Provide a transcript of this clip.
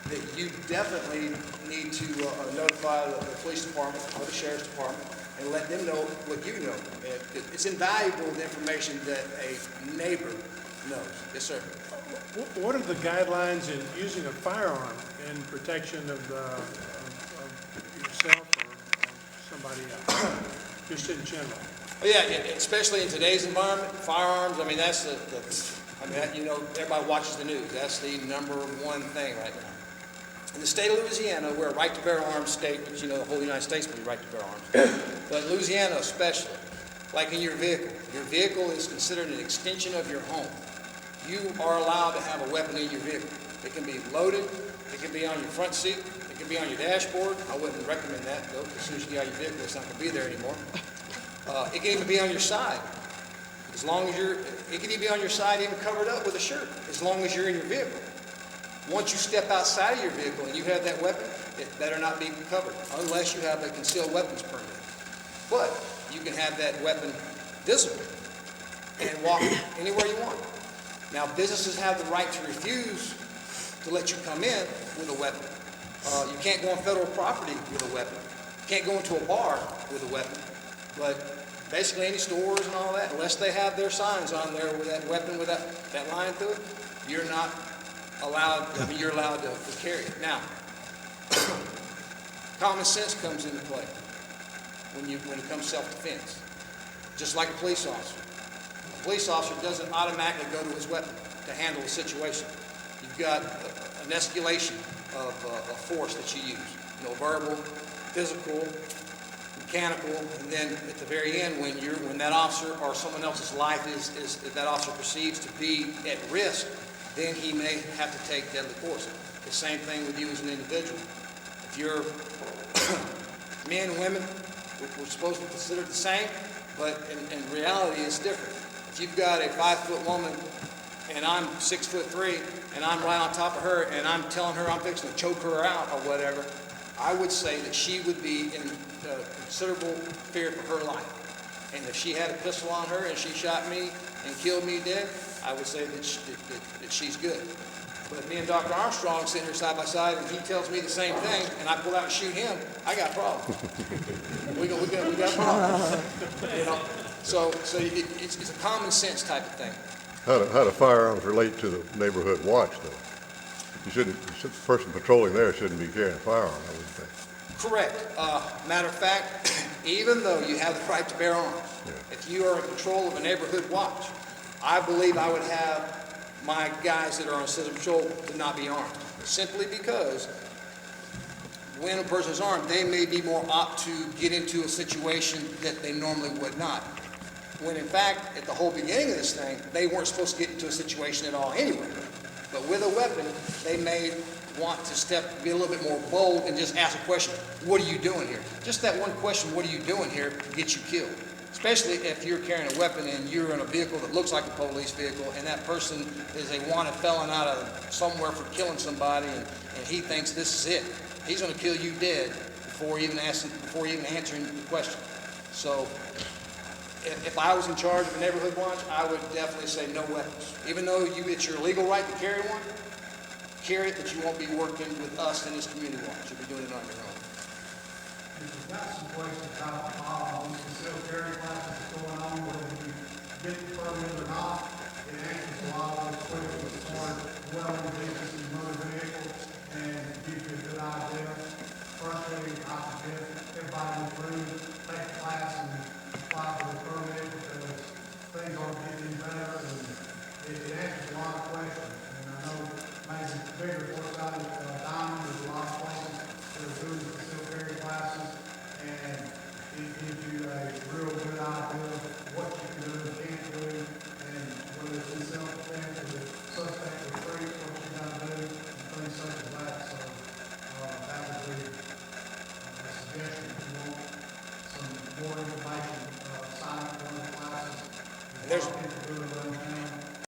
that you definitely need to notify the police department or the sheriff's department and let them know what you know. It's invaluable, the information that a neighbor knows. Yes, sir. What are the guidelines in using a firearm in protection of yourself or somebody else, just in general? Oh, yeah, especially in today's environment, firearms, I mean, that's you know, everybody watches the news. That's the number one thing right now. In the state of Louisiana, we're a right to bear arms state, but you know, the whole United States will be right to bear arms. But Louisiana especially, like in your vehicle is considered an extension of your home. You are allowed to have a weapon in your vehicle. It can be loaded, it can be on your front seat, it can be on your dashboard. I wouldn't recommend that, though, because as soon as you get out of your vehicle, it's not going to be there anymore. It can even be on your side. As long as it can even be on your side, even covered up with a shirt, as long as you're in your vehicle. Once you step outside of your vehicle and you have that weapon, it better not be covered, unless you have a concealed weapons permit. But you can have that weapon visible and walk anywhere you want. Now, businesses have the right to refuse to let you come in with a weapon. You can't go on federal property with a weapon. You can't go into a bar with a weapon. But basically any stores and all that, unless they have their signs on there with that weapon with that line through it, you're not allowed, I mean, you're allowed to carry it. Now, common sense comes into play when it comes to self-defense. Just like a police officer. A police officer doesn't automatically go to his weapon to handle a situation. You've got an escalation of force that you use. You know, verbal, physical, mechanical, and then at the very end, when that officer or someone else's life is that officer perceives to be at risk, then he may have to take deadly force. The same thing with you as an individual. If you're men and women, we're supposed to be considered the same, but in reality, it's different. If you've got a 5-foot woman and I'm 6'3", and I'm right on top of her, and I'm telling her I'm fixing to choke her out or whatever, I would say that she would be in considerable fear for her life. And if she had a pistol on her and she shot me and killed me dead, I would say that she's good. But if me and Dr. Armstrong sitting here side by side and he tells me the same thing and I pull out and shoot him, I got problems. we got problems. You know? So it's a common sense type of thing. How do firearms relate to the neighborhood watch, though? The person patrolling there shouldn't be carrying a firearm, I would think. Correct. Matter of fact, even though you have the right to bear arms, if you are in control of a neighborhood watch, I believe I would have my guys that are on citizen patrol to not be armed. Simply because when a person's armed, they may be more apt to get into a situation that they normally would not. When in fact, at the whole beginning of this thing, they weren't supposed to get into a situation at all anyway. But with a weapon, they may want to be a little bit more bold and just ask a question, what are you doing here? Just that one question, what are you doing here, gets you killed. Especially if you're carrying a weapon and you're in a vehicle that looks like a police vehicle and that person is a wanted felon out of somewhere for killing somebody and he thinks this is it. He's going to kill you dead before even answering the question. So if I was in charge of a neighborhood watch, I would definitely say no weapons. Even though it's your legal right to carry one, carry it, but you won't be working with us in this community watch. You'll be doing it on your own. We've got some questions about these concealed carry classes going on, whether you get the permit or not. It answers a lot of those questions as far as dwelling vehicles and motor vehicles, and gives you a good idea. Frustrating, I suggest everybody in the room take a class and apply for the permit because things aren't getting any better, and it answers a lot of questions. And I know maybe bigger works out at Diamond, there's a lot of places that are doing concealed carry classes, and it gives you a real good idea of what you can do and can't do, and whether it's in self-defense or the suspect retreat, what you got to do, and things such as that. So that would be a suggestion if you want some more information. Sign up for one of the classes. And there's